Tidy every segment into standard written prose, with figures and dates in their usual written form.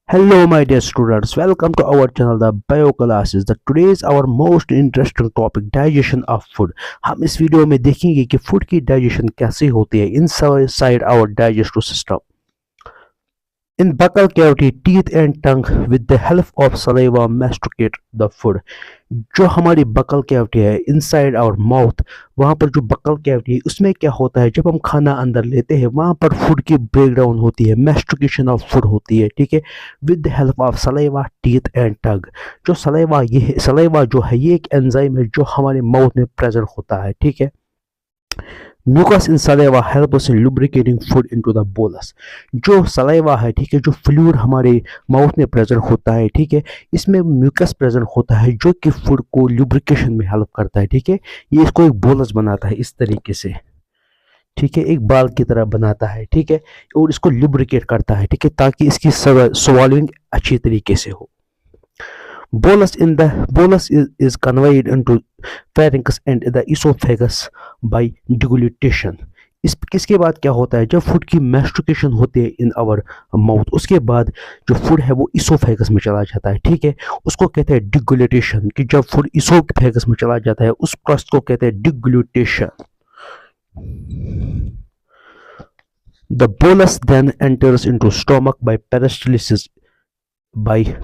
Hello, my dear students. Welcome to our channel, the Bio Classes. Today is our most interesting topic, digestion of food. हम इस video में देखेंगे कि food की digestion कैसे होती है inside our digestive system. In buccal cavity, teeth and tongue with the help of saliva masticate the food. जो हमारी बकल कैविटी है इनसाइड आवर माउथ, वहाँ पर जो बकल कैविटी है उसमें क्या होता है, जब हम खाना अंदर लेते हैं वहाँ पर फूड की ब्रेक डाउन होती है, मैस्टिकेशन ऑफ फूड होती है, ठीक है, with the help of saliva, teeth and tongue. जो सलाइवा जो है ये एक एंजाइम है जो हमारे माउथ में प्रेजेंट होता है, ठीक है. Mucus in saliva help us in lubricating food into the bolus. जो सलाइवा है, ठीक है, जो फ्लूइड हमारे माउथ में प्रेजेंट होता है, ठीक है, इसमें म्यूकस प्रेजेंट होता है जो कि फूड को लुब्रिकेशन में हेल्प करता है, ठीक है. ये इसको एक बोलस बनाता है इस तरीके से, ठीक है, एक बाल की तरह बनाता है, ठीक है, और इसको लुब्रिकेट करता है, ठीक है, ताकि इसकी स्वॉलिंग अच्छी तरीके से हो. Bolus is conveyed into pharynx and the esophagus by deglutition. इसके बाद क्या होता है, जब फूड की मैस्टिकेशन होती है इन आवर माउथ, उसके बाद जो फूड है वो इसोफेगस में चला जाता है, ठीक है, उसको कहते हैं डिग्लूटेशन. कि जब फूड इसोफेगस में चला जाता है उस प्रोसेस को कहते हैं डिग्लूटेशन. The bolus then enters into stomach by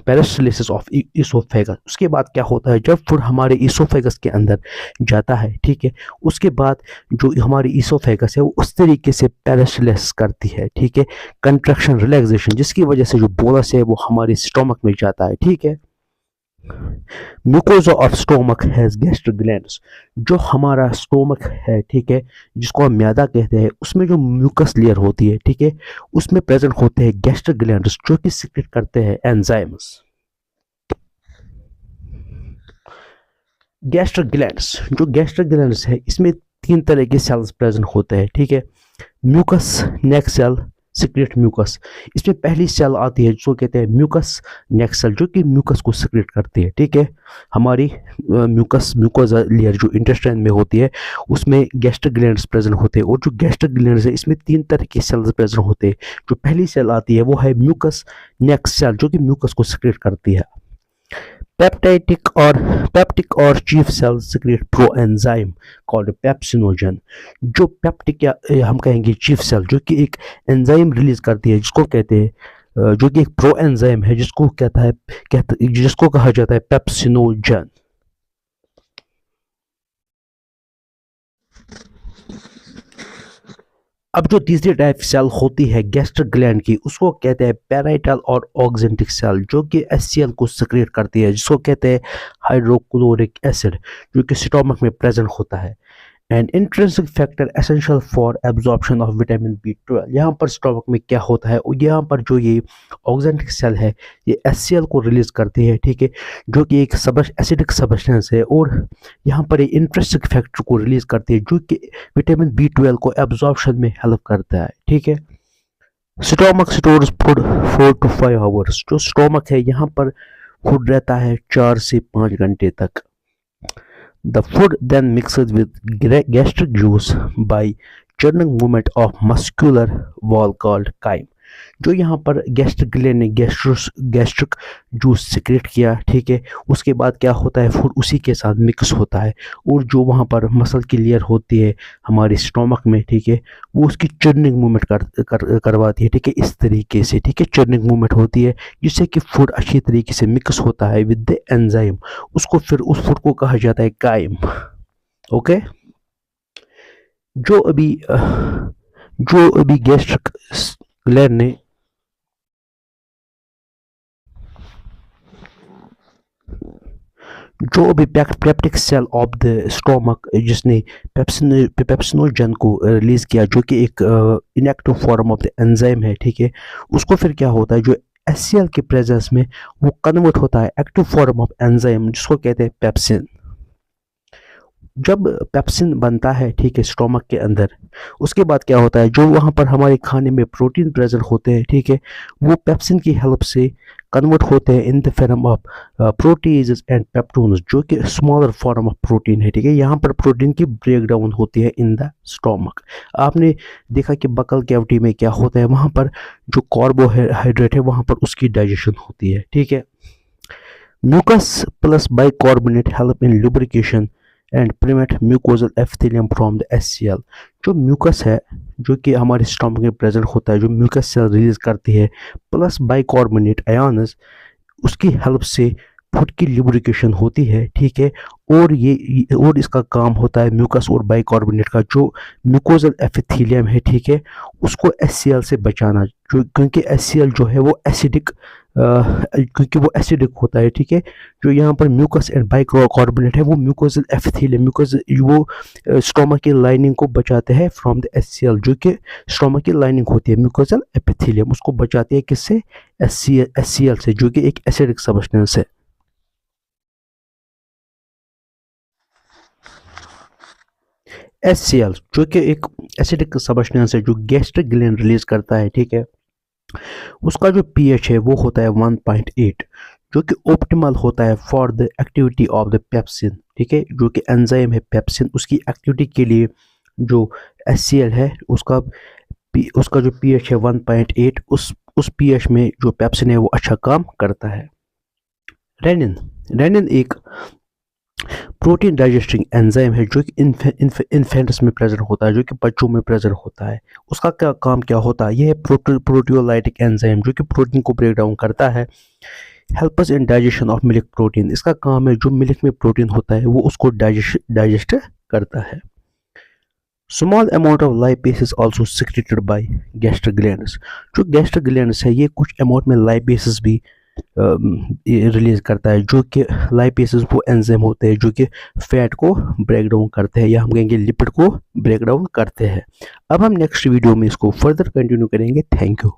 peristalsis of oesophagus. उसके बाद क्या होता है, जब फूड हमारे इसोफेगस के अंदर जाता है, ठीक है, उसके बाद जो हमारी इसोफेगस है वो उस तरीके से पेरिस्टालिसिस करती है, ठीक है, कंट्रैक्शन, रिलैक्सेशन, जिसकी वजह से जो बोलस है वो हमारे स्टोमक में जाता है, ठीक है. Mucosa of stomach has gastric glands. जो हमारा स्टोमक है, ठीक है, जिसको हम म्यादा कहते हैं, उसमें जो म्यूकस लेयर होती है, ठीक है, उसमें प्रेजेंट होते हैं गैस्ट्रिक ग्लैंड्स जो कि सिक्रेट करते हैं एंजाइम्स. गैस्ट्रिक ग्लैंड्स है, इसमें तीन तरह के सेल्स प्रेजेंट होते हैं, ठीक है. म्यूकस नेक सेल सिक्रेट म्यूकस. इसमें पहली सेल आती है जिसको कहते हैं म्यूकस नेक सेल, जो कि म्यूकस को सिक्रेट करती है, ठीक है. हमारी म्यूकोजा लेयर जो इंटेस्टाइन में होती है उसमें गैस्ट्रिक ग्लैंड्स प्रेजेंट होते हैं, और जो गैस्ट्रिक ग्लैंड्स है इसमें तीन तरह के सेल्स प्रेजेंट होते हैं. जो पहली सेल आती है वो है म्यूकस नेक सेल, जो कि म्यूकस को सिक्रेट करती है. पेप्टिक और chief cell secrete proenzyme called pepsinogen. जो पेप्टिक या हम कहेंगे चीफ सेल, जो कि एक एंजाइम रिलीज करती है जिसको कहते हैं, जो कि एक प्रोएंजाइम है जिसको जिसको कहा जाता है पेप्सिनोजन. अब जो तीसरी टाइप सेल होती है गैस्ट्रिक ग्लैंड की, उसको कहते हैं पैराइटल और ऑक्जेंटिक सेल, जो कि HCl को सिक्रेट करती है, जिसको कहते हैं हाइड्रोक्लोरिक एसिड, जो कि स्टोमक में प्रेजेंट होता है. And intrinsic factor essential for absorption of vitamin B12. यहाँ पर स्टोमक में क्या होता है, और यहाँ पर जो ये ऑक्जेंटिक सेल है ये HCl को रिलीज करती है, ठीक है, जो कि एक एसिडिक सब्सटेंस है, और यहाँ पर ये इंट्रिंसिक फैक्टर को रिलीज करती है जो कि विटामिन B12 को एब्जॉर्प्शन में हेल्प करता है, ठीक है. Stomach stores food 4 to 5 hours. जो स्टोमक है यहाँ पर फूड रहता है 4 से 5 घंटे तक. The food then mixes with gastric juice by churning movement of muscular wall called chyme. जो यहाँ पर गैस्ट्रिक ग्लैंड ने गैस्ट्रिक जूस सिक्रेट किया, ठीक है, उसके बाद क्या होता है, फूड उसी के साथ मिक्स होता है, और जो वहाँ पर मसल की लेयर होती है हमारे स्टोमक में, ठीक है, वो उसकी चर्निंग मूवमेंट करवाती है, ठीक है, इस तरीके से, ठीक है, चर्निंग मूवमेंट होती है जिससे कि फूड अच्छी तरीके से मिक्स होता है विद द एंजाइम. उसको फिर उस फूड को कहा जाता है काइम. ओके. जो अभी गैस्ट्रिक ग्लैंड ने जो अभी peptic cell of the stomach जिसने पेप्सिनोजन को रिलीज किया, जो कि एक inactive form of the enzyme है, ठीक है, उसको फिर क्या होता है, जो HCl के प्रेजेंस में वो कन्वर्ट होता है एक्टिव फॉर्म ऑफ एंजाइम जिसको कहते हैं पेप्सिन. जब पेप्सिन बनता है, ठीक है, स्टोमक के अंदर, उसके बाद क्या होता है, जो वहाँ पर हमारे खाने में प्रोटीन प्रेजेंट होते हैं, ठीक है, वो पेप्सिन की हेल्प से कन्वर्ट होते हैं in the form of proteases and peptones, जो कि स्मॉलर फॉर्म ऑफ प्रोटीन है। ठीक है, यहाँ पर प्रोटीन की ब्रेक डाउन होती है इन द स्टोमक। आपने देखा कि बकल कैविटी में क्या होता है, वहाँ पर जो कार्बोहाइड्रेट है वहाँ पर उसकी डाइजेशन होती है। ठीक है, mucus plus bicarbonate help in lubrication and prevent mucosal epithelium from the HCl. जो म्यूकस है, जो कि हमारे स्टमक में प्रेजेंट होता है, जो म्यूकस सेल रिलीज करती है, प्लस बाइकार्बोनेट आयन्स, उसकी हेल्प से फुट की लुब्रिकेशन होती है। ठीक है, और इसका काम होता है म्यूकस और बाइकार्बोनेट का जो म्यूकोजल एपिथेलियम है, ठीक है, उसको एचसीएल से बचाना, जो क्योंकि एचसीएल जो है वो एसिडिक क्योंकि वो एसिडिक होता है। ठीक है, जो यहाँ पर म्यूकस एंड बाइकार्बोनेट है वो म्यूकोजल एपिथेलियम, वो स्टोमक की लाइनिंग को बचाते हैं फ्रॉम द एचसीएल, जो कि स्टोमक की लाइनिंग होती है म्यूकोजल एपिथेलियम, उसको बचाती है किससे? एचसीएल से, जो कि एक एसिडिक सब्सटेंस है। एचसीएल जो कि एक एसिडिक सब्सटेंस है जो गैस्ट्रिक ग्लैंड रिलीज करता है। ठीक है, उसका जो पीएच है वो होता है 1.8, जो कि ऑप्टिमल होता है for the activity of the pepsin. ठीक है, जो कि एंजाइम है पेप्सिन, उसकी एक्टिविटी के लिए जो एचसीएल है उसका जो पीएच है 1.8, उस पीएच में जो पेप्सिन है वो अच्छा काम करता है। रेनिन एक प्रोटीन डाइजेस्टिंग एंजाइम है जो कि इन्फेंट्स में प्रेजेंट होता है, जो कि बच्चों में प्रेजेंट होता है। उसका क्या काम क्या होता है? यह है प्रोटियोलाइटिक एंजाइम, जो कि प्रोटीन को ब्रेक डाउन करता है। Helps in digestion of milk protein, इसका काम है जो मिल्क में प्रोटीन होता है वो उसको डाइजेस्ट करता है। Small amount of lipase is also secreted by gastric glands, जो गैस्ट्रिक ग्लैंड्स है ये कुछ अमाउंट में लाइपेसेस भी रिलीज करता है, जो कि लाइपेसेस वो एंजाइम होते हैं जो कि फैट को ब्रेक डाउन करते हैं, या हम कहेंगे लिपिड को ब्रेक डाउन करते हैं। अब हम नेक्स्ट वीडियो में इसको फर्दर कंटिन्यू करेंगे। Thank you.